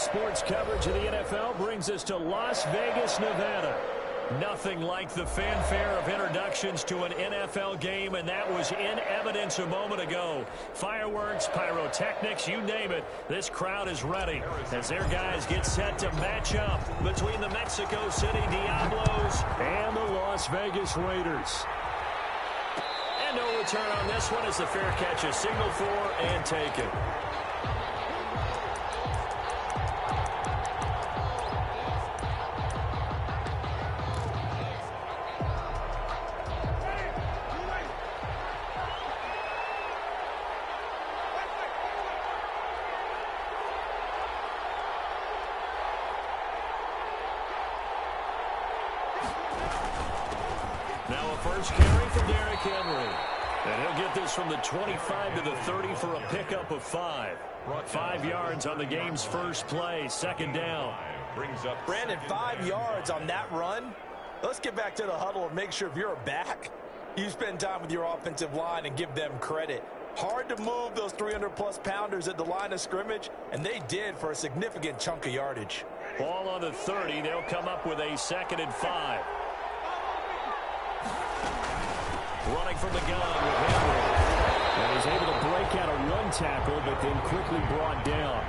sports coverage of the NFL brings us to Las Vegas, Nevada. Nothing like the fanfare of introductions to an NFL game, and that was in evidence a moment ago. Fireworks, pyrotechnics, you name it. This crowd is ready as their guys get set to match up between the Mexico City Diablos and the Las Vegas Raiders. And no return on this one as the fair catch is signaled for and taken. Now a first carry for Derrick Henry. And he'll get this from the 25 to the 30 for a pickup of 5. 5 yards on the game's first play, second down. Brings up Brandon, 5 yards on that run. Let's get back to the huddle and make sure if you're a back, you spend time with your offensive line and give them credit. Hard to move those 300-plus pounders at the line of scrimmage, and they did for a significant chunk of yardage. Ball on the 30. They'll come up with a 2nd and 5. Running from the gun with Henry. And he's able to break out a run tackle, but then quickly brought down.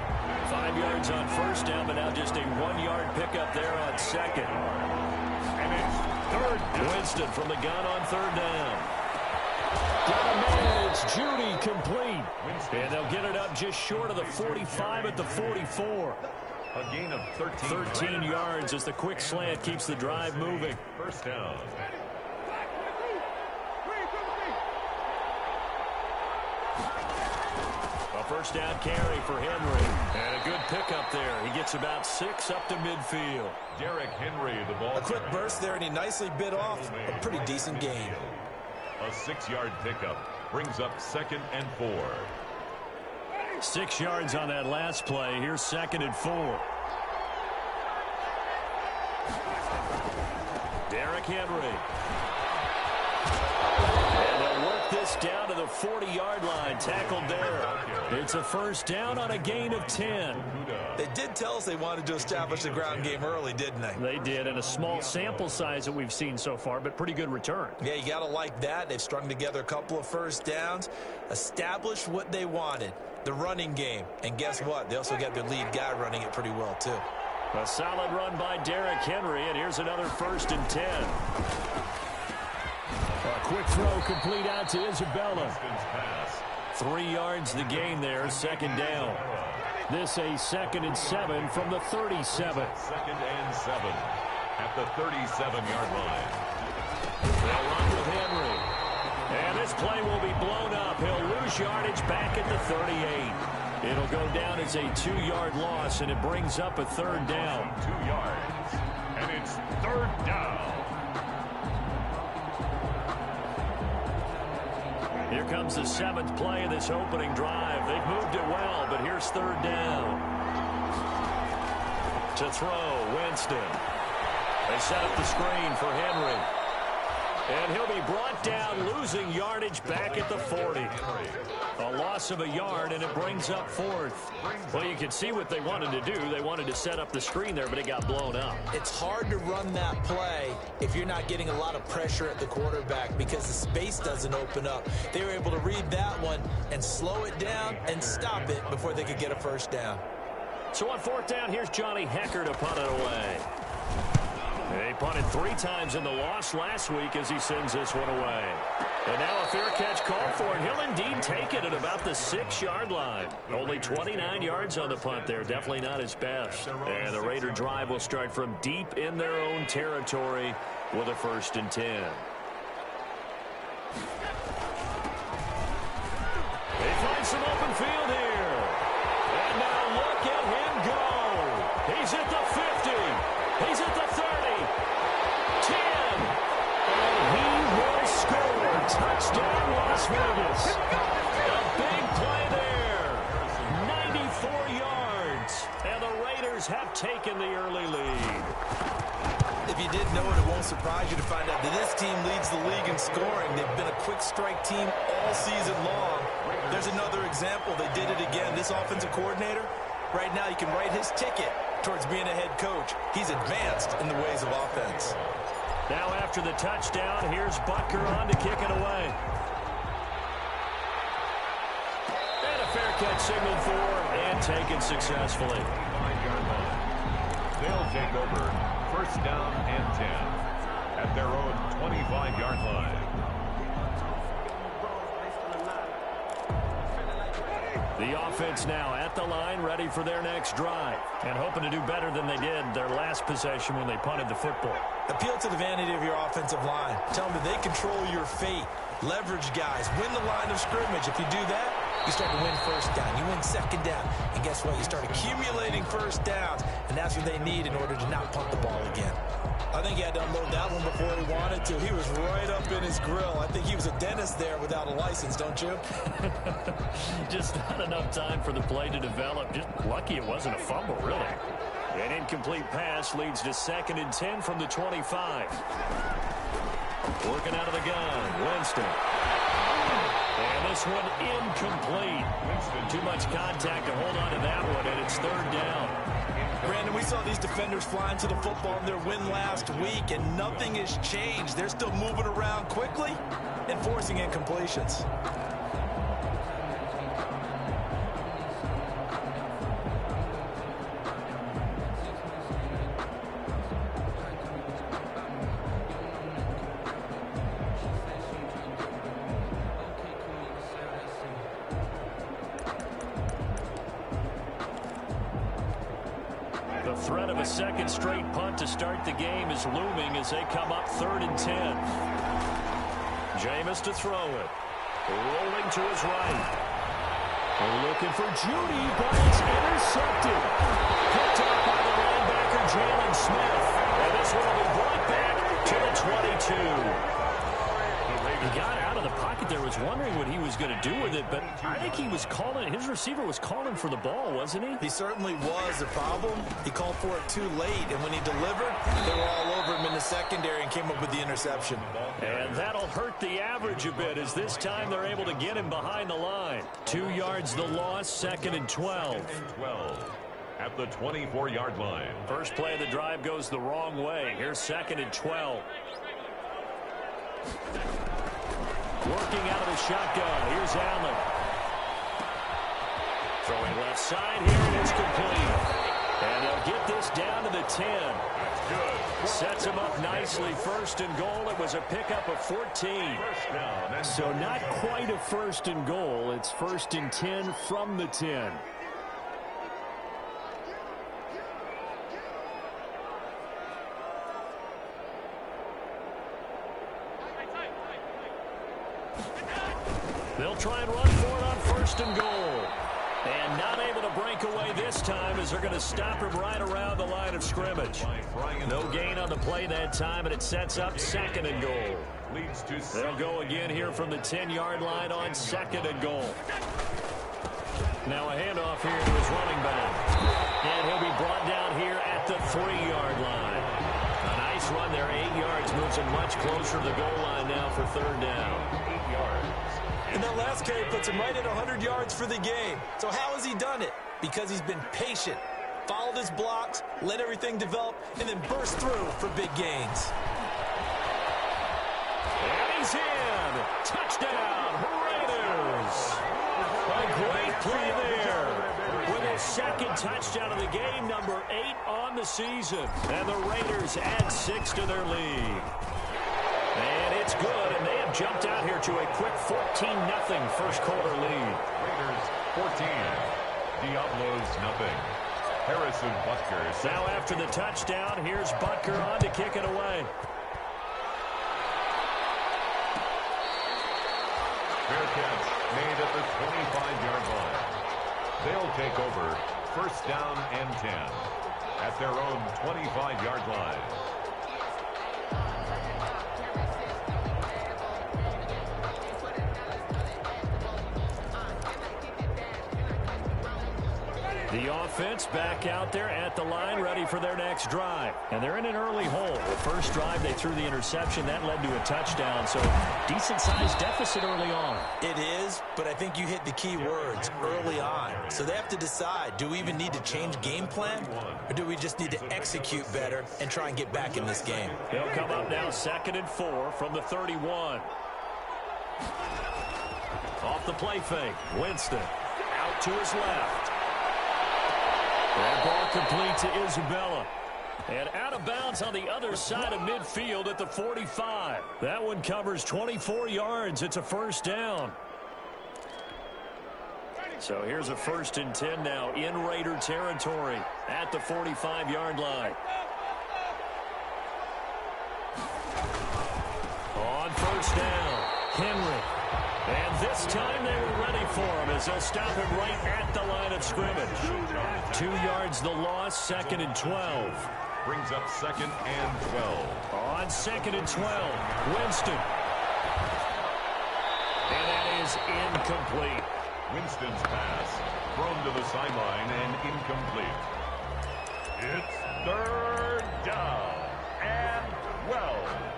5 yards on first down, but now just a 1-yard pickup there on second. And it's third down. Winston from the gun on third down. Got a man, it's Judy complete. And they'll get it up just short of the 45 at the 44. A gain of 13 yards as the quick slant keeps the drive moving. First down. A first down carry for Henry. And a good pickup there. He gets about 6 up to midfield. Derrick Henry, the ball. A quick burst there, and he nicely bit off a pretty decent gain. A 6-yard pickup brings up 2nd and 4. 6 yards on that last play. Here's 2nd and 4. Derrick Henry. And they'll work this down to the 40-yard line. Tackled there. It's a first down on a gain of 10. They did tell us they wanted to establish the ground game early, didn't they? They did, and a small sample size that we've seen so far, but pretty good return. Yeah, you got to like that. They've strung together a couple of first downs, established what they wanted, the running game. And guess what? They also got their lead guy running it pretty well, too. A solid run by Derrick Henry, and here's another 1st and 10. A quick throw complete out to Isabella. 3 yards the gain there, 2nd down. This a 2nd and 7 from the 37. 2nd and 7 at the 37-yard line. They'll run with Henry. And this play will be blown up. He'll lose yardage back at the 38. It'll go down as a 2-yard loss, and it brings up a 3rd down. 2 yards, and it's 3rd down. Here comes the 7th play of this opening drive. They've moved it well, but here's 3rd down. To throw, Winston. They set up the screen for Henry. And he'll be brought down, losing yardage back at the 40. A loss of a yard, and it brings up 4th. Well, you can see what they wanted to do. They wanted to set up the screen there, but it got blown up. It's hard to run that play if you're not getting a lot of pressure at the quarterback because the space doesn't open up. They were able to read that one and slow it down and stop it before they could get a first down. So on 4th down, here's Johnny Hekker to punt it away. He punted 3 times in the loss last week as he sends this one away. And now a fair catch called for, and he'll indeed take it at about the 6-yard line. Only 29 yards on the punt there. Definitely not his best. And the Raider drive will start from deep in their own territory with a 1st and 10. They find some open field here. And now look at him go. He's at the 50. He's at the 30. 10. And he will score. Touchdown, Las Vegas. A big play there. 94 yards. And the Raiders have taken the early lead. If you didn't know it, it won't surprise you to find out that this team leads the league in scoring. They've been a quick strike team all season long. There's another example. They did it again. This offensive coordinator, Right now, you can write his ticket towards being a head coach. He's advanced in the ways of offense. Now after the touchdown, here's Butker on to kick it away. And a fair catch signaled for and taken successfully. 5-yard line. They'll take over first down and 10 at their own 25-yard line. The offense now at the line, ready for their next drive, and hoping to do better than they did their last possession when they punted the football. Appeal to the vanity of your offensive line. Tell them that they control your fate. Leverage guys. Win the line of scrimmage. If you do that, you start to win first down. You win second down. And guess what? You start accumulating first downs, and that's what they need in order to not punt the ball again. I think he had to unload that one before he wanted to. He was right up in his grill. I think he was a dentist there without a license, don't you? Just not enough time for the play to develop. Just lucky it wasn't a fumble, really. An incomplete pass leads to 2nd and 10 from the 25. Working out of the gun, Winston. And this one incomplete. Too much contact to hold on to that one, and it's 3rd down. Brandon, we saw these defenders flying to the football in their win last week, and nothing has changed. They're still moving around quickly and forcing incompletions. The threat of a second straight punt to start the game is looming as they come up 3rd and 10. Jameis to throw it. Rolling to his right. Looking for Judy, but it's intercepted. Picked up by the linebacker, Jalen Smith. And this one will be brought back to the 22. He got out of the pocket there, was wondering what he was going to do with it, but I think he was calling, his receiver was calling for the ball, wasn't he? He certainly was. The problem, he called for it too late, and when he delivered, they were all over him in the secondary and came up with the interception. And that'll hurt the average a bit, as this time they're able to get him behind the line. 2 yards the loss, 2nd and 12. 12 at the 24-yard line. First play of the drive goes the wrong way. Here's 2nd and 12. Working out of the shotgun. Here's Allen. Throwing left side here, and it's complete. And they'll get this down to the 10. That's good. Sets him up nicely. 1st and goal. It was a pickup of 14. First down. And So not quite a 1st and goal. It's 1st and 10 from the 10. They'll try and run for it on 1st and goal. And not able to break away this time as they're going to stop him right around the line of scrimmage. No gain on the play that time, and it sets up 2nd and goal. leads to They'll go again here from the 10-yard line on 2nd and goal. Now a handoff here to his running back. And he'll be brought down here at the 3-yard line. A nice run there, 8 yards. Moves him much closer to the goal line now for 3rd down. 8 yards. And that last carry puts him right at 100 yards for the game. So how has he done it? Because he's been patient, followed his blocks, let everything develop, and then burst through for big gains. And he's in. Touchdown, Raiders. A great play there. With his 2nd touchdown of the game, number 8 on the season. And the Raiders add 6 to their lead. And it's good, and they have jumped out here to a quick 14-0 first quarter lead. Raiders 14. Diablos nothing. Harrison Butker. Now after the touchdown, here's Butker on to kick it away. Fair catch made at the 25-yard line. They'll take over 1st down and 10 at their own 25-yard line. The The offense back out there at the line, ready for their next drive. And they're in an early hole. The first drive, they threw the interception. That led to a touchdown, so decent-sized deficit early on. It is, but I think you hit the key words, early on. So they have to decide, do we even need to change game plan, or do we just need to execute better and try and get back in this game? They'll come up now 2nd and 4 from the 31. Off the play fake, Winston out to his left. That ball complete to Isabella. And out of bounds on the other side of midfield at the 45. That one covers 24 yards. It's a first down. So here's a 1st and 10 now in Raider territory at the 45-yard line. On 1st down, Henry. And this time they were ready for him as they'll stop him right at the line of scrimmage. 2 yards the loss, 2nd and 12. Brings up 2nd and 12. On 2nd and 12, Winston. And that is incomplete. Winston's pass thrown to the sideline and incomplete. It's 3rd down and 12.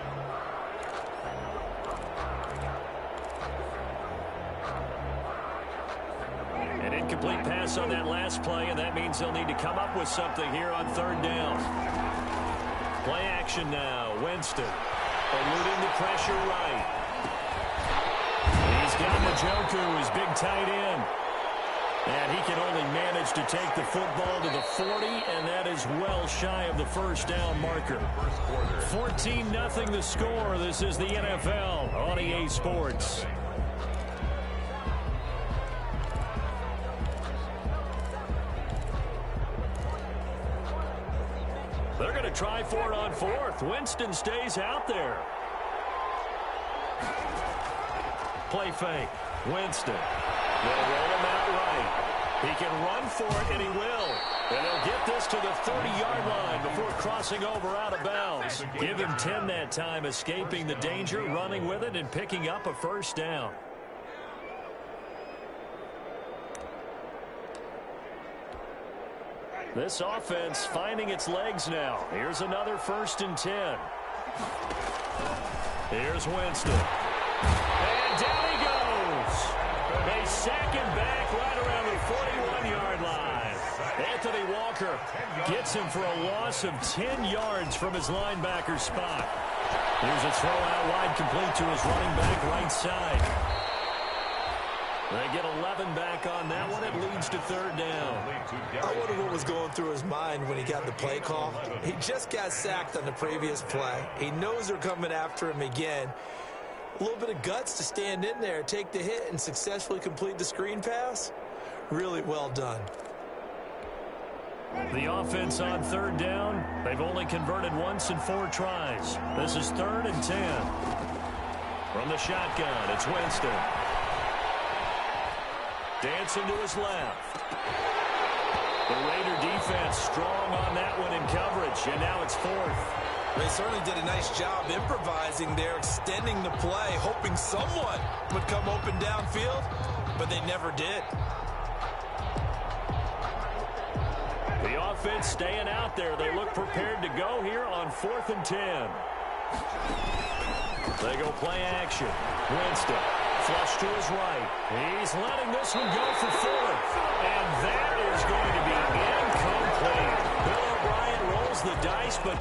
An incomplete pass on that last play, and that means they'll need to come up with something here on 3rd down. Play action now. Winston eluding the pressure right. He's got Njoku, his big tight end. And he can only manage to take the football to the 40, and that is well shy of the 1st down marker. 14-0 the score. This is the NFL on EA Sports. They're going to try for it on 4th. Winston stays out there. Play fake. Winston. They'll roll him out right. He can run for it, and he will. And he'll get this to the 30-yard line before crossing over out of bounds. Give him 10 that time, escaping the danger, running with it, and picking up a 1st down. This offense finding its legs now. Here's another 1st and 10. Here's Winston. And down he goes. They sack him back right around the 41-yard line. Anthony Walker gets him for a loss of 10 yards from his linebacker spot. Here's a throw out wide, complete to his running back right side. They get 11 back on that one. It leads to 3rd down. I wonder what was going through his mind when he got the play call. He just got sacked on the previous play. He knows they're coming after him again. A little bit of guts to stand in there, take the hit, and successfully complete the screen pass. Really well done. The offense on 3rd down. They've only converted once in 4 tries. This is 3rd and 10. From the shotgun, it's Winston. Dancing to his left. The Raider defense strong on that one in coverage, and now it's 4th. They certainly did a nice job improvising there, extending the play, hoping someone would come open downfield, but they never did. The offense staying out there. They look prepared to go here on 4th and 10. They go play action. Winston. Flush to his right. He's letting this one go for 4th. And that is going to be incomplete. Bill O'Brien rolls the dice, but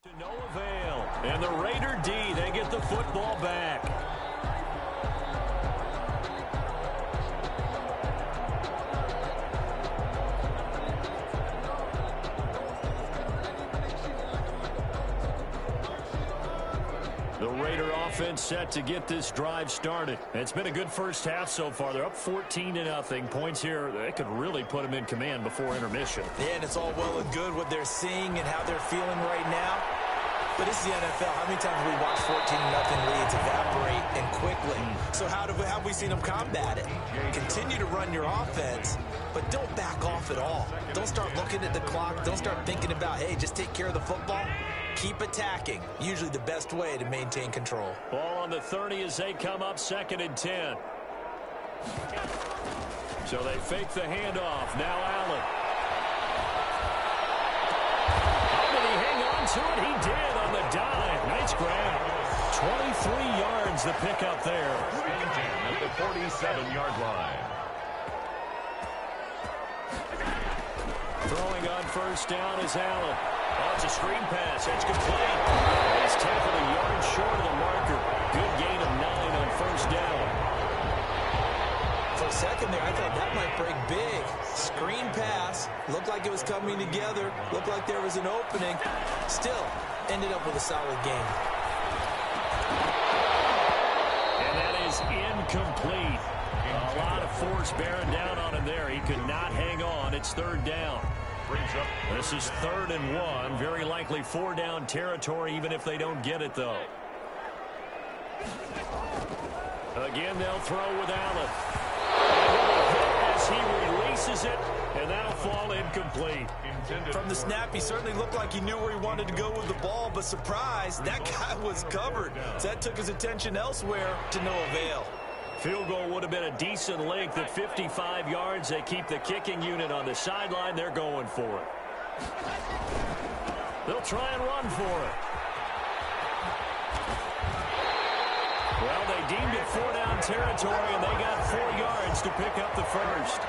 to no avail. And the Raider D, they get the football back. The Raider offense set to get this drive started. It's been a good first half so far. They're up 14-0. Points here, they could really put them in command before intermission. Yeah, and it's all well and good what they're seeing and how they're feeling right now. But this is the NFL. How many times have we watched 14-0 leads evaporate and quickly? So how have we seen them combat it? Continue to run your offense, but don't back off at all. Don't start looking at the clock. Don't start thinking about, hey, just take care of the football. Keep attacking. Usually the best way to maintain control. Ball on the 30 as they come up 2nd and 10. So they fake the handoff. Now Allen. How did he hang on to it? He did on the dive. Nice grab. 23 yards the pickup there. At the 47-yard line. Throwing on 1st down is Allen. Oh, it's a screen pass. It's complete. He's tackled a yard short of the marker. Good gain of 9 on 1st down. For a second there, I thought that might break big. Screen pass. Looked like it was coming together. Looked like there was an opening. Still, ended up with a solid game. And that is incomplete. A lot of force bearing down on him there. He could not hang on. It's 3rd down. This is 3rd and 1. Very likely 4-down territory, even if they don't get it, though. Again, they'll throw with Allen. As he releases it, and that'll fall incomplete. From the snap, he certainly looked like he knew where he wanted to go with the ball, but surprise, that guy was covered. So that took his attention elsewhere to no avail. Field goal would have been a decent length at 55 yards. They keep the kicking unit on the sideline. They're going for it. They'll try and run for it. Well, they deemed it 4-down territory, and they got 4 yards to pick up the first.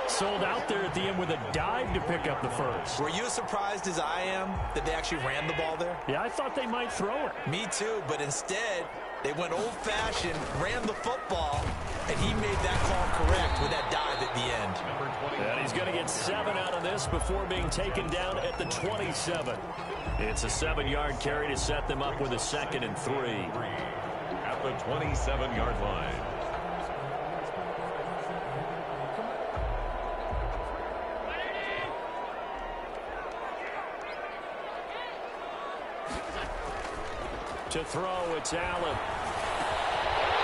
Sold out there at the end with a dive to pick up the first. Were you as surprised as I am that they actually ran the ball there? Yeah, I thought they might throw it. Me too, but instead, they went old-fashioned, ran the football, and he made that call correct with that dive at the end. And he's going to get 7 out of this before being taken down at the 27. It's a 7-yard carry to set them up with a 2nd and 3. At the 27-yard line. To throw, it's Allen.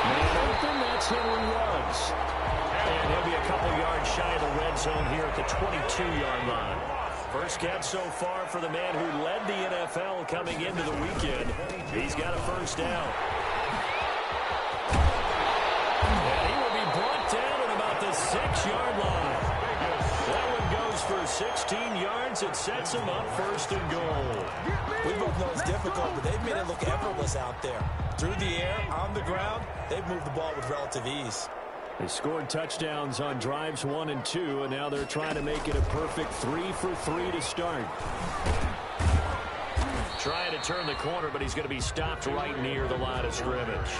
Man open, that's Henry Ruggs. And he'll be a couple yards shy of the red zone here at the 22-yard line. First catch so far for the man who led the NFL coming into the weekend. He's got a 1st down. And he will be brought down at about the 6-yard line. That one goes for 16 yards. It sets him up 1st and goal. We both know it's difficult, but they've made it look effortless out there. Through the air, on the ground, they've moved the ball with relative ease. They scored touchdowns on drives 1 and 2, and now they're trying to make it a perfect 3 for 3 to start. Trying to turn the corner, but he's going to be stopped right near the line of scrimmage.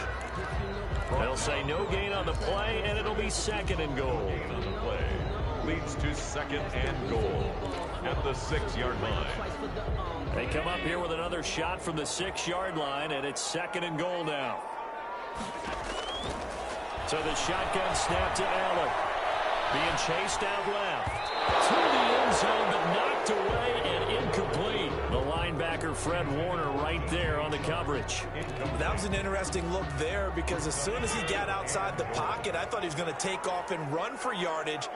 They'll say no gain on the play, and it'll be 2nd and goal. Gain on the play leads to 2nd and goal at the 6-yard line. They come up here with another shot from the 6-yard line, and it's 2nd and goal now. So the shotgun snap to Allen. Being chased out left. To the end zone, but knocked away and incomplete. The linebacker, Fred Warner, right there on the coverage. That was an interesting look there because as soon as he got outside the pocket, I thought he was going to take off and run for yardage.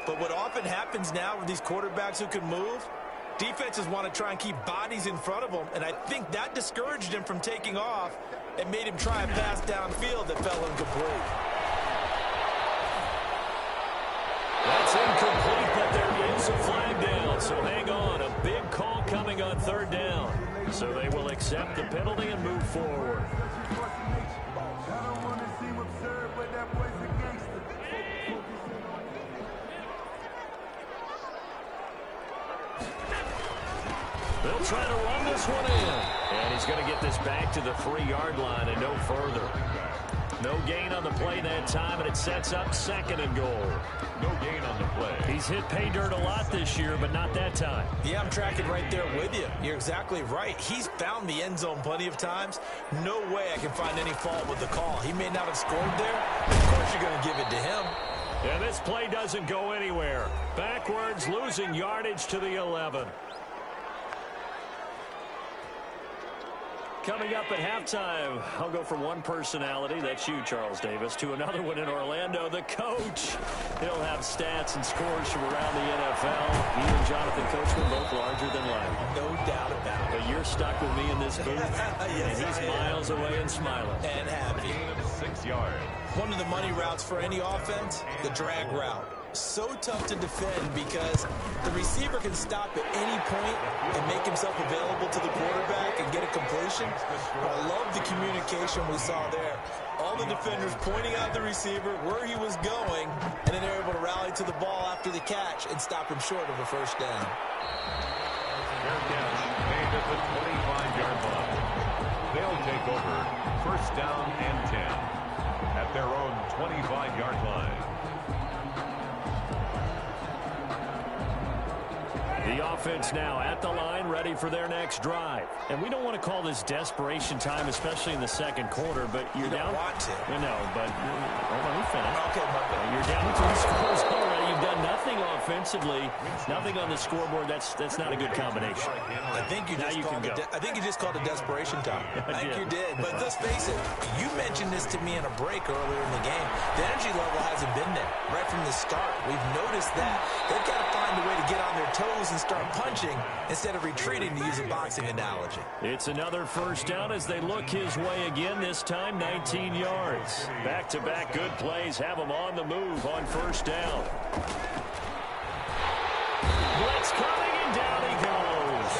But what often happens now with these quarterbacks who can move, defenses want to try and keep bodies in front of them, and I think that discouraged him from taking off and made him try a pass downfield that fell incomplete. That's incomplete, but there is a flag down, so hang on. A big call coming on 3rd down. So they will accept the penalty and move forward. They'll try to run this one in. And he's going to get this back to the 3-yard line and no further. No gain on the play that time, and it sets up 2nd and goal. No gain on the play. He's hit pay dirt a lot this year, but not that time. Yeah, I'm tracking right there with you. You're exactly right. He's found the end zone plenty of times. No way I can find any fault with the call. He may not have scored there. Of course you're going to give it to him. And this play doesn't go anywhere. Backwards, losing yardage to the 11. Coming up at halftime, I'll go from one personality, that's you, Charles Davis, to another one in Orlando, the coach. He'll have stats and scores from around the NFL. He and Jonathan Coachman both larger than life. No doubt about it. But you're stuck with me in this booth, yes, and he's miles away and smiling. And happy. 6 yards. One of the money routes for any offense, the drag route. So tough to defend because the receiver can stop at any point and make himself available to the quarterback and get a completion. But I love the communication we saw there. All the defenders pointing out the receiver, where he was going, and then they're able to rally to the ball after the catch and stop him short of a first down. Fair catch made at the 25-yard line. They'll take over first down and 10 at their own 25-yard line. The offense now at the line, ready for their next drive. And we don't want to call this desperation time, especially in the second quarter, but you're down. You don't want to. No, but hold on, let me finish. Okay, my bad. You're down 2 scores already. You've done nothing offensively, nothing on the scoreboard. That's not a good combination. I think you just called it desperation time. I think you did. But let's face it, you mentioned this to me in a break earlier in the game. The energy level hasn't been there right from the start. We've noticed that. They've got to find a way to get on their toes and start punching instead of retreating, to use a boxing analogy. It's another first down as they look his way again, this time 19 yards. Back-to-back good plays have them on the move on first down. Blitz coming, and down he goes.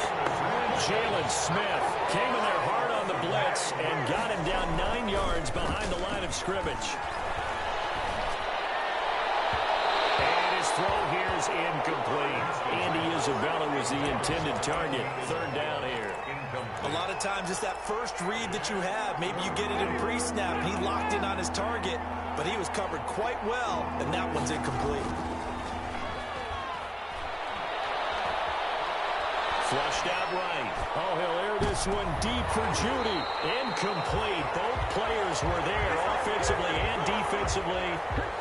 Jalen Smith came in there hard on the blitz and got him down 9 yards behind the line of scrimmage. And his throw here is incomplete. Andy Isabella was the intended target. Third down here. A lot of times it's that first read that you have. Maybe you get it in pre-snap. He locked in on his target, but he was covered quite well, and that one's incomplete. Flushed out right. Oh, he'll air this one deep for Judy. Incomplete. Both players were there offensively and defensively,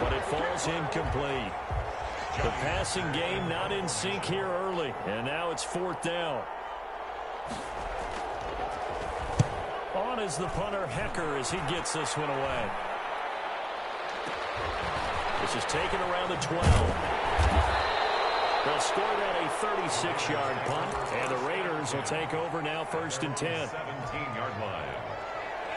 but it falls incomplete. The passing game not in sync here early, and now it's fourth down. On is the punter, Hecker, as he gets this one away. This is taken around the 12. They'll score that a 36-yard punt, and the Raiders will take over now first and 10. 17-yard line.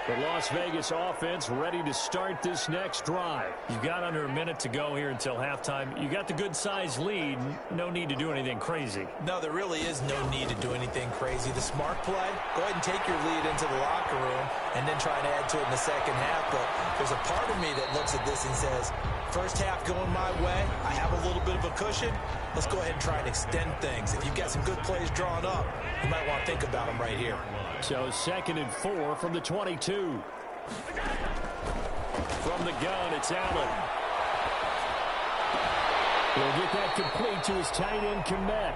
The Las Vegas offense ready to start this next drive. You've got under a minute to go here until halftime. You got the good-sized lead. No need to do anything crazy. No, there really is no need to do anything crazy. The smart play, go ahead and take your lead into the locker room and then try and add to it in the second half. But there's a part of me that looks at this and says, first half going my way, I have a little bit of a cushion. Let's go ahead and try and extend things. If you've got some good plays drawn up, you might want to think about them right here. So 2nd and 4 from the 22. From the gun, it's Allen. He'll get that complete to his tight end, Kmet.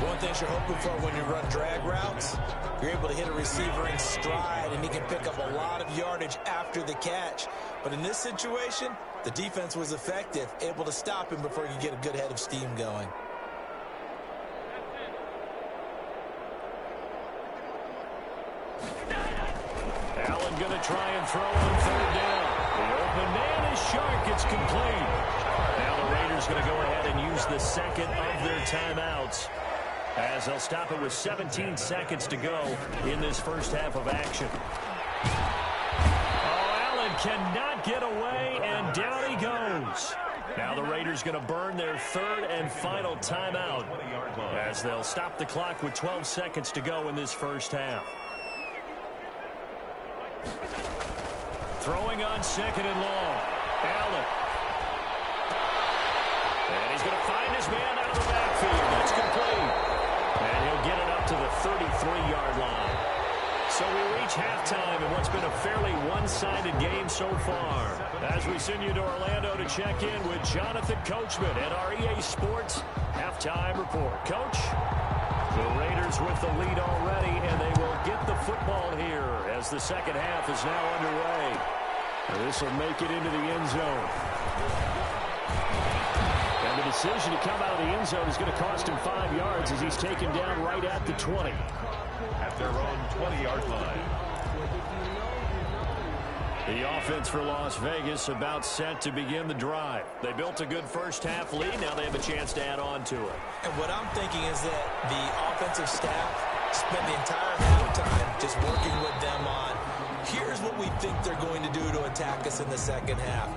One thing you're hoping for when you run drag routes, you're able to hit a receiver in stride, and he can pick up a lot of yardage after the catch. But in this situation, the defense was effective, able to stop him before you get a good head of steam going. Allen going to try and throw on third down. The open man is Shark. It's complete. Now the Raiders going to go ahead and use the second of their timeouts, as they'll stop it with 17 seconds to go in this first half of action. Oh, Allen cannot get away, and down he goes. Now the Raiders going to burn their third and final timeout, as they'll stop the clock with 12 seconds to go in this first half. Throwing on 2nd and long. Allen. And he's going to find his man out of the backfield. That's complete. And he'll get it up to the 33-yard line. So we reach halftime in what's been a fairly one-sided game so far. As we send you to Orlando to check in with Jonathan Coachman at our EA Sports Halftime Report. Coach, the Raiders with the lead already, and they will get the football here as the second half is now underway. This will make it into the end zone. And the decision to come out of the end zone is going to cost him 5 yards as he's taken down right at the 20. at their own 20-yard line. The offense for Las Vegas about set to begin the drive. They built a good first-half lead. Now they have a chance to add on to it. And what I'm thinking is that the offensive staff spent the entire halftime just working with them on, here's what we think they're going to do to attack us in the second half.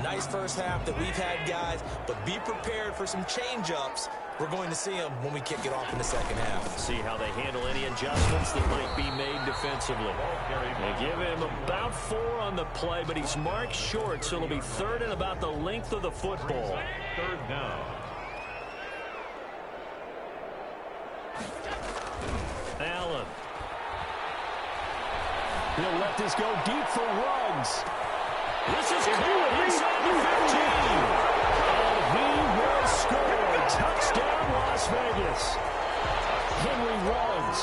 Nice first half that we've had, guys, but be prepared for some change-ups. We're going to see them when we kick it off in the second half. See how they handle any adjustments that might be made defensively. They give him about 4 on the play, but he's marked short, so it'll be third and about the length of the football. Third down. Allen. He'll let this go deep for Ruggs. This is caught inside the 15. And he will score. Touchdown, Las Vegas. Henry Ruggs,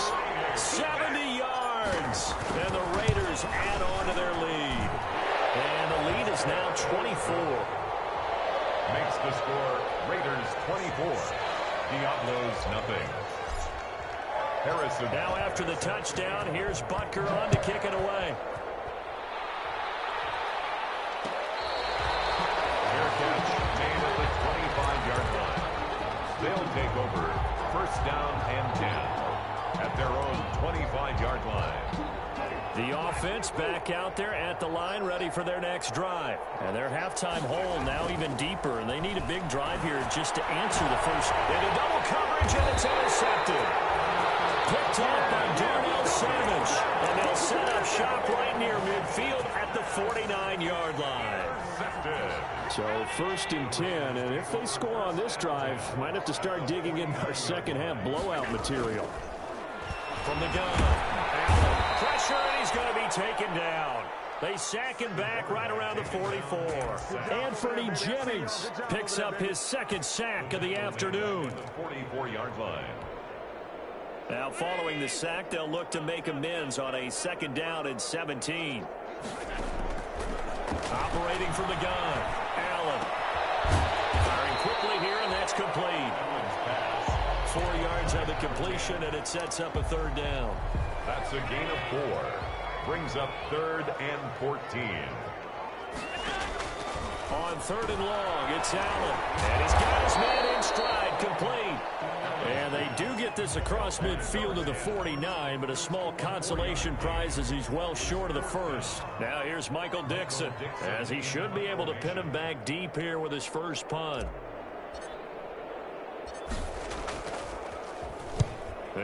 70 yards. And the Raiders add on to their lead. And the lead is now 24. Makes the score Raiders 24. Diablos nothing. Harrison. Now after the touchdown, here's Butker on to kick it away. Fair catch made at the 25-yard line. They'll take over first down and 10 at their own 25-yard line. The offense back out there at the line, ready for their next drive. And their halftime hole now even deeper, and they need a big drive here just to answer the first. Into double coverage, and it's intercepted. Picked off by Darnell Savage. And they'll set up shop right near midfield at the 49-yard line. So first and 10, and if they score on this drive, might have to start digging in our second half blowout material. From the gun, Allen, pressure, and he's going to be taken down. They sack him back right around the 44. Anthony Jennings picks up his second sack of the afternoon. 44-yard line. Now following the sack, they'll look to make amends on a second down and 17. Operating from the gun, Allen. Firing quickly here, and that's complete. 4 yards on the completion, and it sets up a third down. That's a gain of 4. Brings up third and 14. On third and long, it's Allen. And he's got his man in stride, complete. And they do get this across midfield to the 49, but a small consolation prize as he's well short of the first. Now here's Michael Dixon, as he should be able to pin him back deep here with his first punt.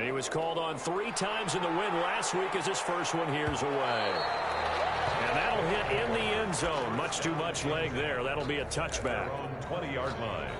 He was called on 3 times in the win last week as his first one here's away. And that'll hit in the end zone. Much too much leg there. That'll be a touchback. 20-yard line.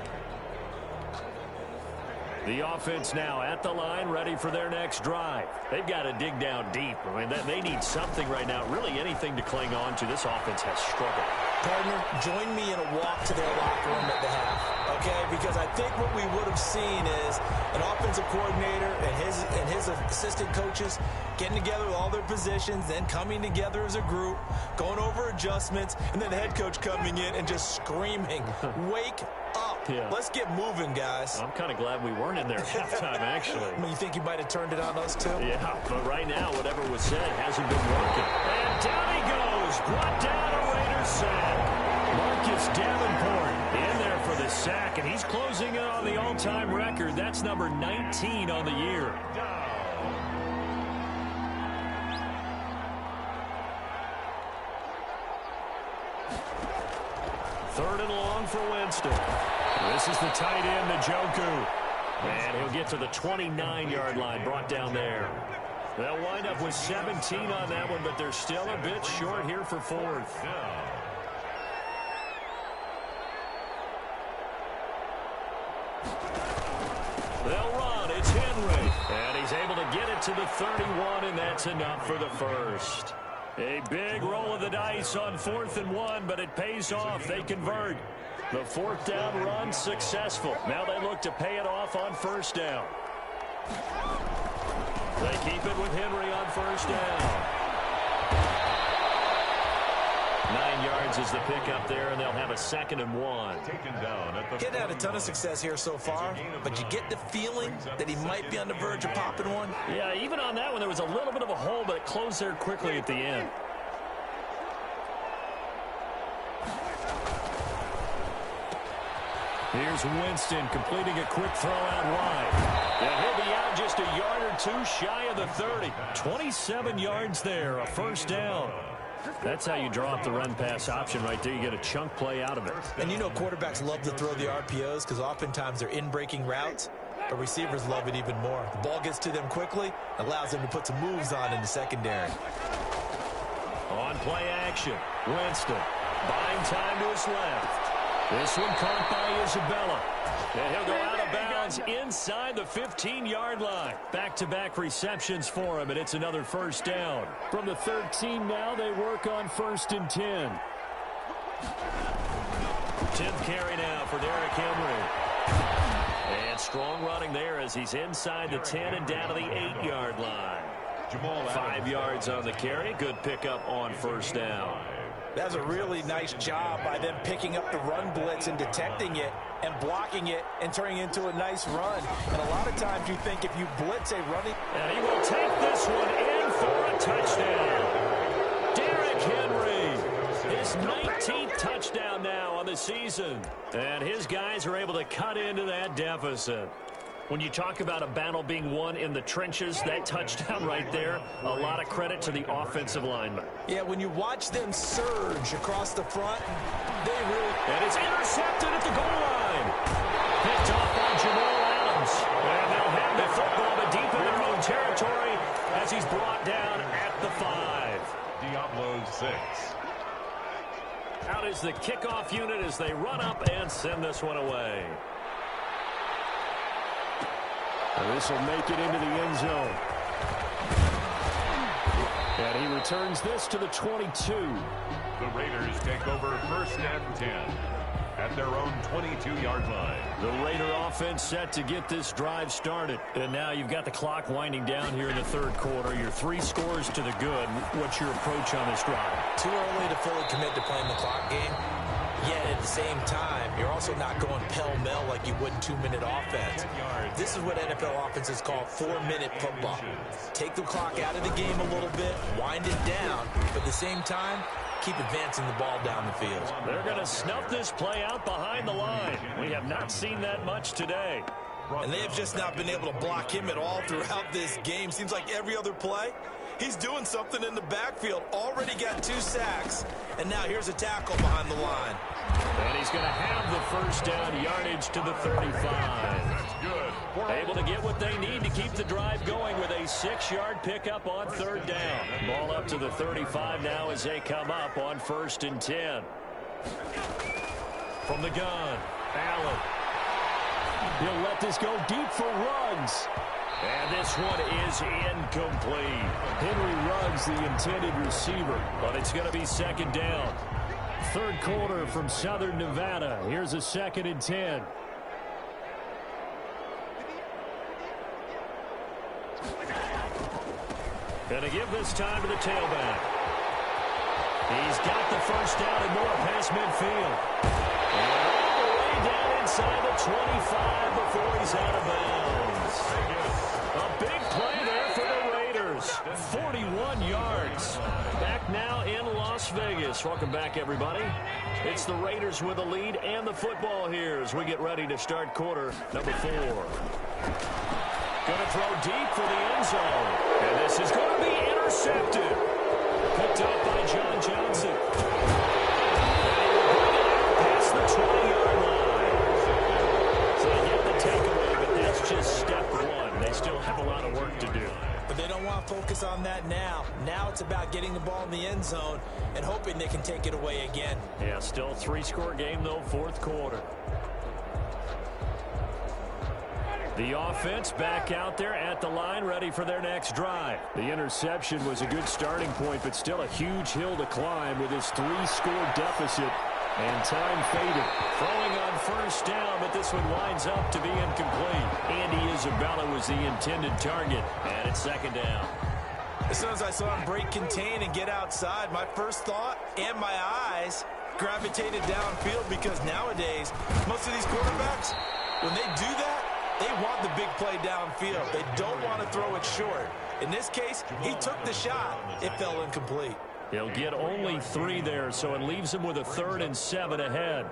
The offense now at the line, ready for their next drive. They've got to dig down deep. I mean, they need something right now, really anything to cling on to. This offense has struggled. Partner, join me in a walk to their locker room at the half, okay? Because I think what we would have seen is an offensive coordinator and his assistant coaches getting together with all their positions, then coming together as a group, going over adjustments, and then the head coach coming in and just screaming, wake up. Yeah. Let's get moving, guys. I'm kind of glad we weren't in there at halftime, actually. I mean, you think you might have turned it on us, too? Yeah, but right now, whatever was said hasn't been working. And down he goes. Brought down a Raiders sack. Marcus Davenport in there for the sack, and he's closing in on the all-time record. That's number 19 on the year. Third and long for Winston. This is the tight end, Njoku. And he'll get to the 29-yard line, brought down there. They'll wind up with 17 on that one, but they're still a bit short here for fourth. They'll run. It's Henry. And he's able to get it to the 31, and that's enough for the first. A big roll of the dice on 4th and 1, but it pays off. They convert. The 4th down run successful. Now they look to pay it off on 1st down. They keep it with Henry on 1st down. 9 yards is the pickup there, and they'll have a 2nd and 1. Taken down at the Kid had a ton of success here so far, but you get the feeling that he might be on the verge of popping one. Yeah, even on that one, there was a little bit of a hole, but it closed there quickly at the end. Here's Winston completing a quick throw out wide. And he'll be out just a yard or 2 shy of the 30. 27 yards there, a 1st down. That's how you draw up the run-pass option right there. You get a chunk play out of it. And you know quarterbacks love to throw the RPOs because oftentimes they're in-breaking routes, but receivers love it even more. The ball gets to them quickly, allows them to put some moves on in the secondary. On play action, Winston buying time to his left. This one caught by Isabella. And he'll go out of bounds inside the 15-yard line. Back-to-back receptions for him, and it's another 1st down. From the 13 now, they work on 1st and 10. 10th carry now for Derrick Henry. And strong running there as he's inside the 10 and down to the 8-yard line. 5 yards on the carry. Good pickup on 1st down. That's a really nice job by them picking up the run blitz and detecting it and blocking it and turning it into a nice run. And a lot of times you think if you blitz a running... And he will take this one in for a touchdown. Derrick Henry, his 19th touchdown now on the season. And his guys are able to cut into that deficit. When you talk about a battle being won in the trenches, that touchdown right there, a lot of credit to the offensive lineman. Yeah, when you watch them surge across the front, they really... And it's intercepted at the goal line. Picked off by Jamal Adams. And they'll have the football, but deep in their own territory as he's brought down at the 5. Diablo 6. Out is the kickoff unit as they run up and send this one away. And this will make it into the end zone. And he returns this to the 22. The Raiders take over 1st and 10 at their own 22-yard line. The Raider offense set to get this drive started. And now you've got the clock winding down here in the 3rd quarter. Your 3 scores to the good. What's your approach on this drive? Too early to fully commit to playing the clock game. Yet at the same time, you're also not going pell-mell like you would in 2-minute offense. This is what NFL offenses call 4-minute football. Take the clock out of the game a little bit, wind it down, but at the same time, keep advancing the ball down the field. They're going to snuff this play out behind the line. We have not seen that much today. And they have just not been able to block him at all throughout this game. Seems like every other play, he's doing something in the backfield. Already got 2 sacks, and now here's a tackle behind the line. And he's going to have the 1st down yardage to the 35. Good. Able to get what they need to keep the drive going with a 6-yard pickup on 3rd down. Ball up to the 35 now as they come up on 1st and 10. From the gun, Allen. He'll let this go deep for Ruggs. And this one is incomplete. Henry Ruggs, the intended receiver, but it's going to be 2nd down. 3rd quarter from Southern Nevada. Here's a 2nd and 10. Going to give this time to the tailback. He's got the 1st down and more past midfield. And all the way down inside the 25 before he's out of bounds. A big play there for the Raiders. 41 yards. Back now in Las Vegas. Welcome back, everybody. It's the Raiders with the lead and the football here as we get ready to start quarter number 4. Going to throw deep for the end zone. And this is going to be intercepted. Picked up by John Johnson. And he will bring it out past the 20-yard line. So they get the takeaway, but that's just step 1. They still have a lot of work to do. But they don't want to focus on that now. Now it's about getting the ball in the end zone and hoping they can take it away again. Yeah, still a 3-score game, though, 4th quarter. The offense back out there at the line, ready for their next drive. The interception was a good starting point, but still a huge hill to climb with his 3-score deficit. And time faded. Throwing on 1st down, but this one winds up to be incomplete. Andy Isabella was the intended target, and it's 2nd down. As soon as I saw him break contain and get outside, my first thought and my eyes gravitated downfield, because nowadays, most of these quarterbacks, when they do that, they want the big play downfield. They don't want to throw it short. In this case, he took the shot. It fell incomplete. He'll get only 3 there, so it leaves him with a 3rd and 7 ahead.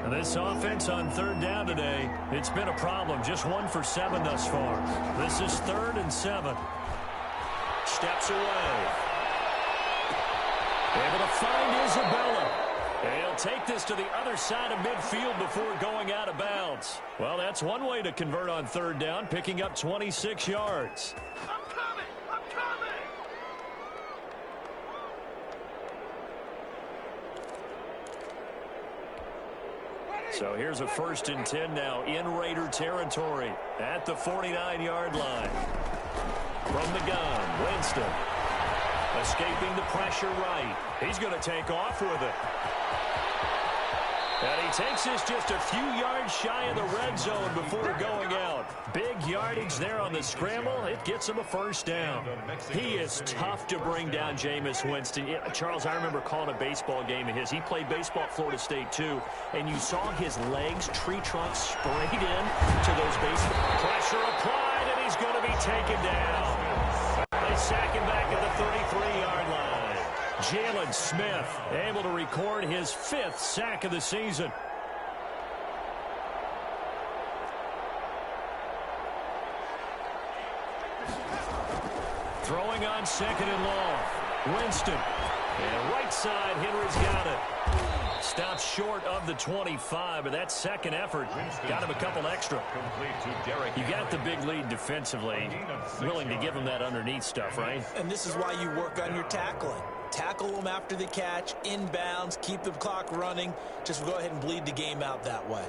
And this offense on 3rd down today, it's been a problem. Just 1 for 7 thus far. This is 3rd and 7. Steps away. Able to find Isabella. He'll take this to the other side of midfield before going out of bounds. Well, that's one way to convert on 3rd down, picking up 26 yards. I'm coming! So here's a 1st and 10 now in Raider territory at the 49-yard line. From the gun, Winston. Escaping the pressure right. He's going to take off with it. And he takes this just a few yards shy of the red zone before going out. Big yardage there on the scramble. It gets him a 1st down. He is tough to bring down, Jameis Winston. Charles, I remember calling a baseball game of his. He played baseball at Florida State, too. And you saw his legs, tree trunks, sprayed in to those bases. Pressure applied, and he's going to be taken down. They sack him back at the 33-yard line. Jalen Smith able to record his 5th sack of the season. Throwing on 2nd and long. Winston. And right side, Henry's got it. Stops short of the 25, but that second effort got him a couple extra. You got the big lead defensively. Willing to give him that underneath stuff, right? And this is why you work on your tackling. Tackle them after the catch, inbounds, keep the clock running. Just go ahead and bleed the game out that way.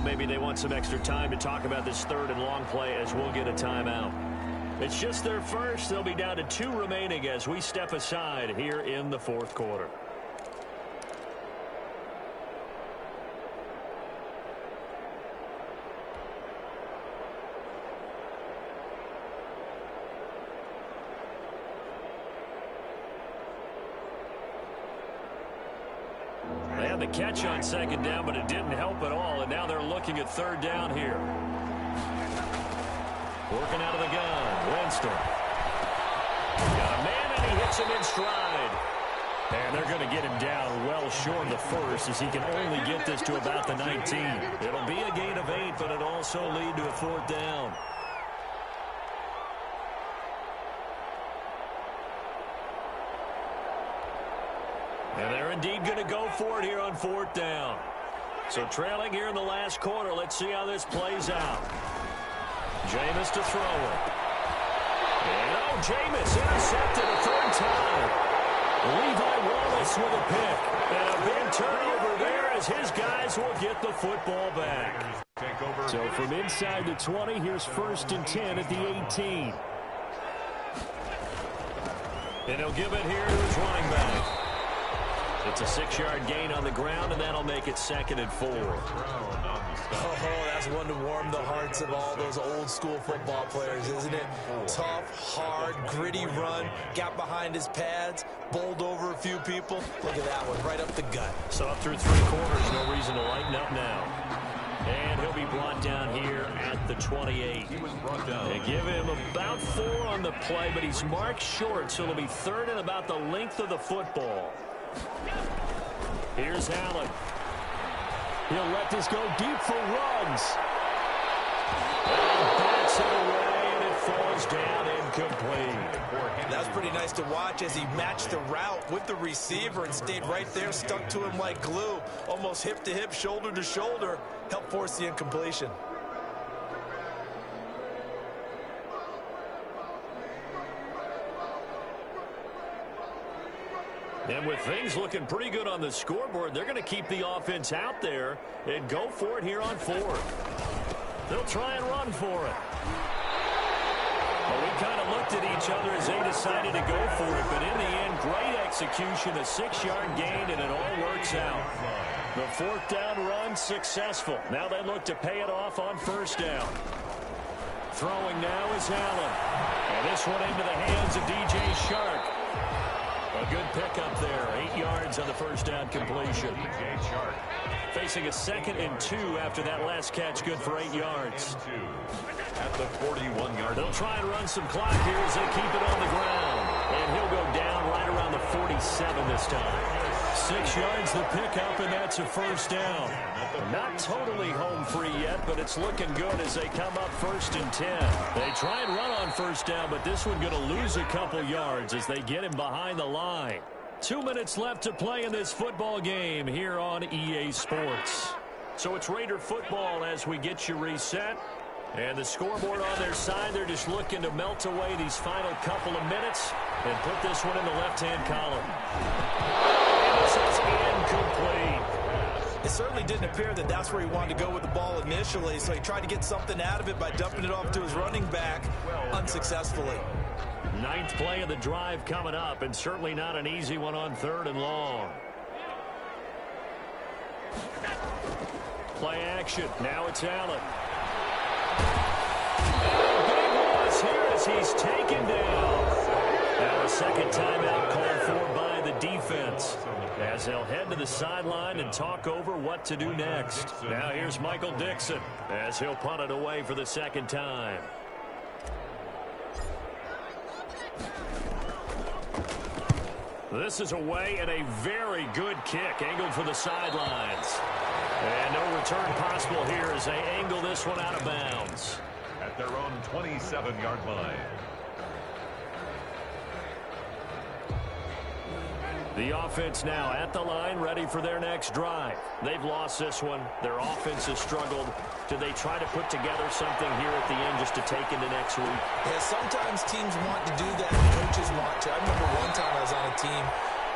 Maybe they want some extra time to talk about this 3rd and long play, as we'll get a timeout. It's just their first. They'll be down to 2 remaining as we step aside here in the 4th quarter. They had the catch on 2nd down, but it didn't help at all, and now they're looking at 3rd down here. Working out of the gun, Winston. Got a man, and he hits him in stride. And they're going to get him down well short of the 1st, as he can only get this to about the 19. It'll be a gain of 8, but it'll also lead to a 4th down. And they're indeed going to go for it here on 4th down. So trailing here in the last quarter. Let's see how this plays out. Jameis to throw it. And Jameis intercepted a 3rd time. Levi Wallace with a pick. And a big turnover there as his guys will get the football back. So from inside the 20, here's 1st and 10 at the 18. And he'll give it here to his running back. It's a 6-yard gain on the ground, and that'll make it 2nd and 4. Oh, that's one to warm the hearts of all those old-school football players, isn't it? Tough, hard, gritty run, got behind his pads, bowled over a few people. Look at that one, right up the gut. So up through 3 quarters, no reason to lighten up now. And he'll be brought down here at the 28. They give him about 4 on the play, but he's marked short, so it'll be 3rd and about the length of the football. Here's Allen. He'll let this go deep for Ruggs. And bats it away, and it falls down incomplete. That was pretty nice to watch as he matched the route with the receiver and stayed right there, stuck to him like glue, almost hip to hip, shoulder to shoulder, helped force the incompletion. And with things looking pretty good on the scoreboard, they're going to keep the offense out there and go for it here on fourth. They'll try and run for it. Well, we kind of looked at each other as they decided to go for it, but in the end, great execution, a 6-yard gain, and it all works out. The fourth down run successful. Now they look to pay it off on first down. Throwing now is Allen. And this one into the hands of DJ Chark. A good pickup there. 8 yards on the first down completion. DJ Chark. Facing a 2nd and 2 after that last catch, good for 8 yards. At the 41-yard They'll try and run some clock here as they keep it on the ground. And he'll go down right around the 47 this time. 6 yards the pickup, and that's a first down. Not totally home free yet, but it's looking good as they come up 1st and 10. They try and run on first down, but this one going to lose a couple yards as they get him behind the line. 2 minutes left to play in this football game here on EA Sports. So it's Raider football as we get you reset. And the scoreboard on their side, they're just looking to melt away these final couple of minutes and put this one in the left-hand column. And this is incomplete. It certainly didn't appear that that's where he wanted to go with the ball initially, so he tried to get something out of it by dumping it off to his running back unsuccessfully. 9th play of the drive coming up, and certainly not an easy one on 3rd and long. Play action. Now it's Allen. Big loss here as he's taken down. Now a second timeout called for by the defense as they'll head to the sideline and talk over what to do next. Now here's Michael Dixon as he'll punt it away for the 2nd time. This is away and a very good kick angled for the sidelines. And no return possible here as they angle this one out of bounds. At their own 27-yard line. The offense now at the line, ready for their next drive. They've lost this one. Their offense has struggled. Do they try to put together something here at the end just to take into next week? Yeah, sometimes teams want to do that, and coaches want to. I remember one time I was on a team,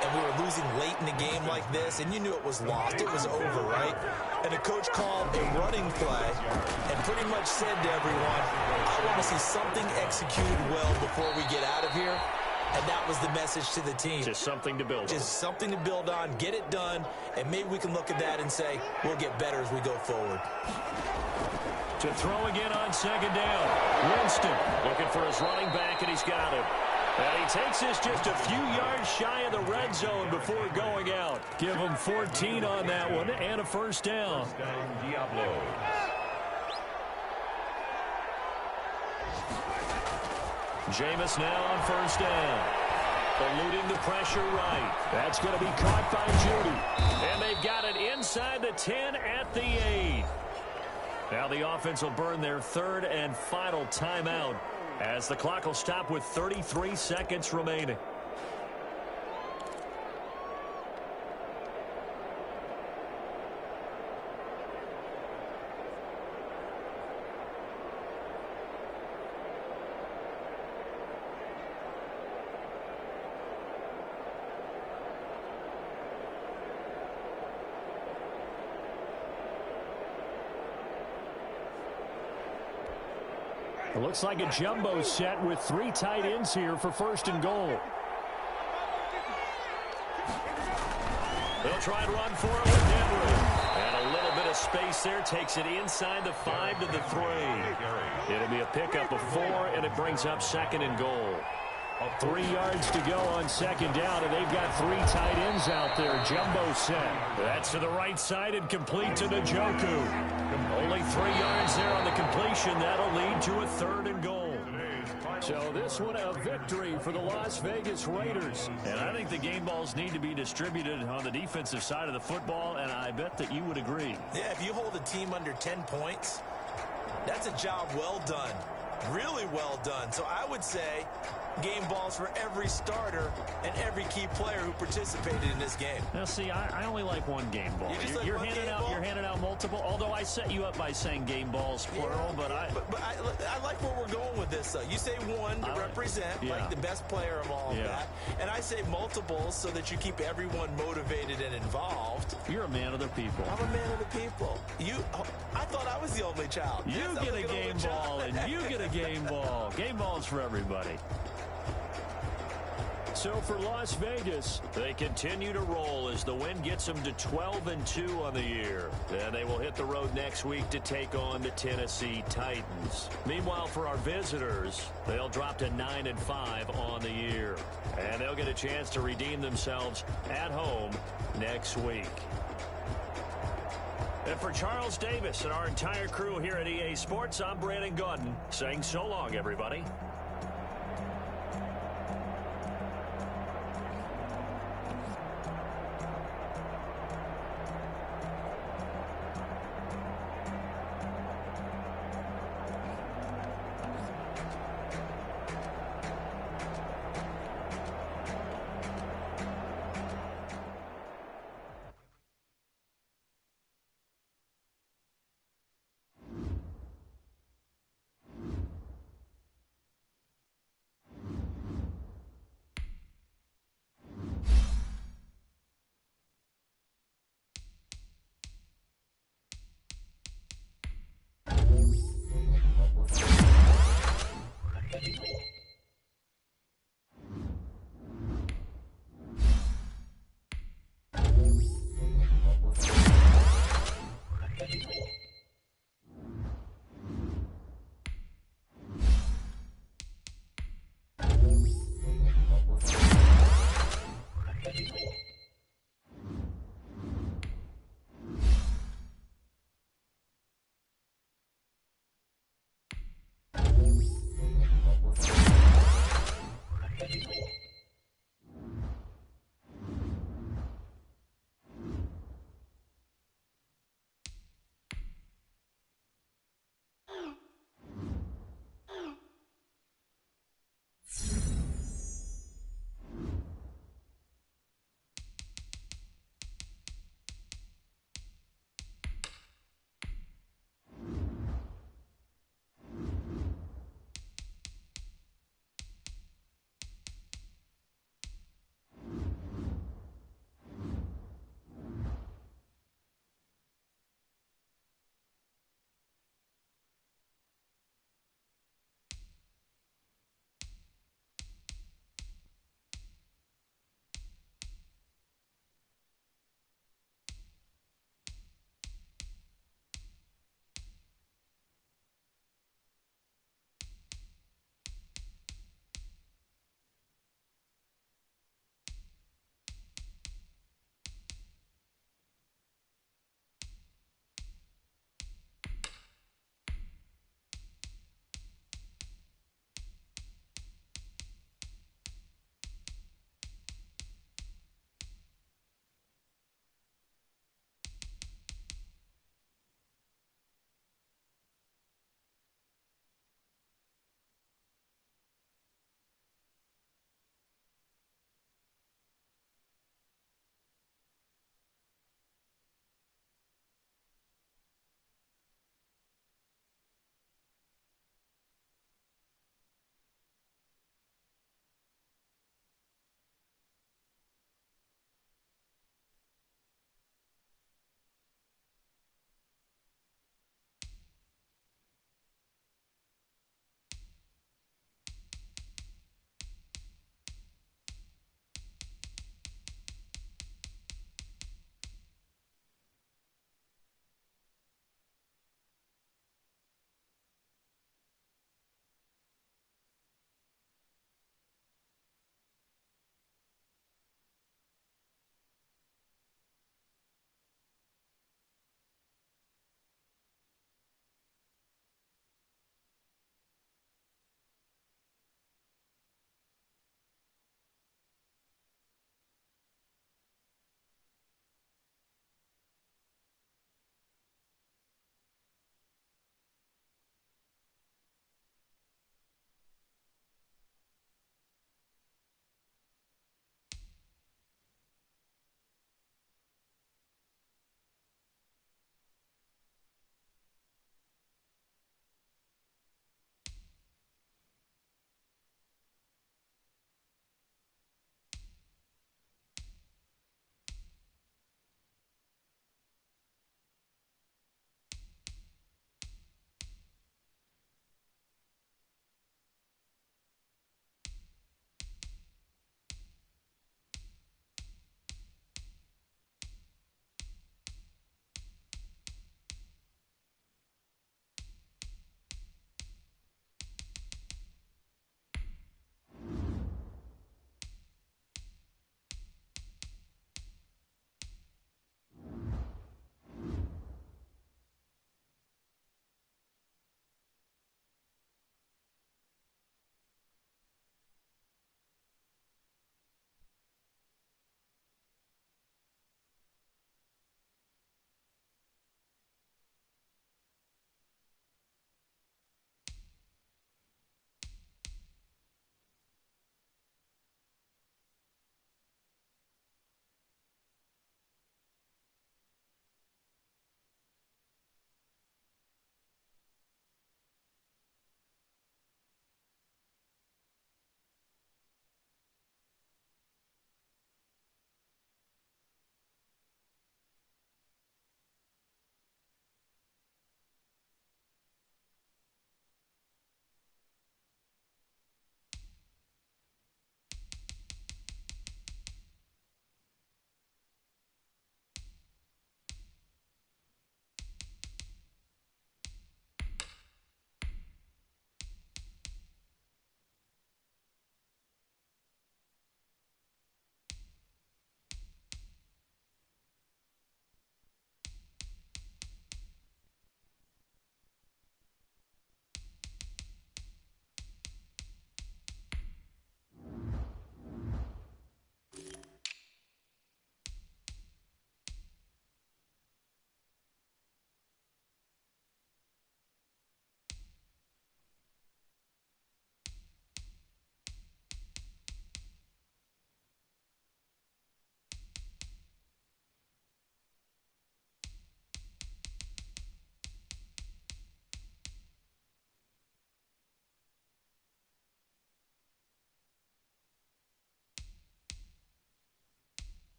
and we were losing late in the game like this, and you knew it was lost. It was over, right? And the coach called a running play and pretty much said to everyone, I want to see something executed well before we get out of here. And that was the message to the team. Just something to build on. Just something to build on, get it done, and maybe we can look at that and say, we'll get better as we go forward. To throw again on 2nd down. Winston looking for his running back, and he's got it. And he takes this just a few yards shy of the red zone before going out. Give him 14 on that one and a first down. Diablo. Jameis now on first down. Eluding the pressure right. That's going to be caught by Judy. And they've got it inside the 10 at the 8. Now the offense will burn their 3rd and final timeout as the clock will stop with 33 seconds remaining. It looks like a jumbo set with 3 tight ends here for 1st and goal. They'll try and run for it with Henry. And a little bit of space there takes it inside the 5 to the 3. It'll be a pickup of 4, and it brings up 2nd and goal. 3 yards to go on 2nd down, and they've got 3 tight ends out there. Jumbo set. That's to the right side and complete to Njoku. Only 3 yards there on the completion. That'll lead to a 3rd and goal. So this one a victory for the Las Vegas Raiders. And I think the game balls need to be distributed on the defensive side of the football, and I bet that you would agree. Yeah, if you hold a team under 10 points, that's a job well done. Really well done. So I would say game balls for every starter and every key player who participated in this game. Now, see, I only like one game ball. You're handing out multiple. Although I set you up by saying game balls plural, yeah, but I like where we're going with this. so. You say one to represent, like the best player of all of that. And I say multiples so that you keep everyone motivated and involved. You're a man of the people. I'm a man of the people. I thought I was the only child. You get a game ball, and you get a game ball. Game balls for everybody. So for Las Vegas, they continue to roll as the win gets them to 12-2 on the year. And they will hit the road next week to take on the Tennessee Titans. Meanwhile, for our visitors, they'll drop to 9-5 on the year. And they'll get a chance to redeem themselves at home next week. And for Charles Davis and our entire crew here at EA Sports, I'm Brandon Gaudin saying so long, everybody.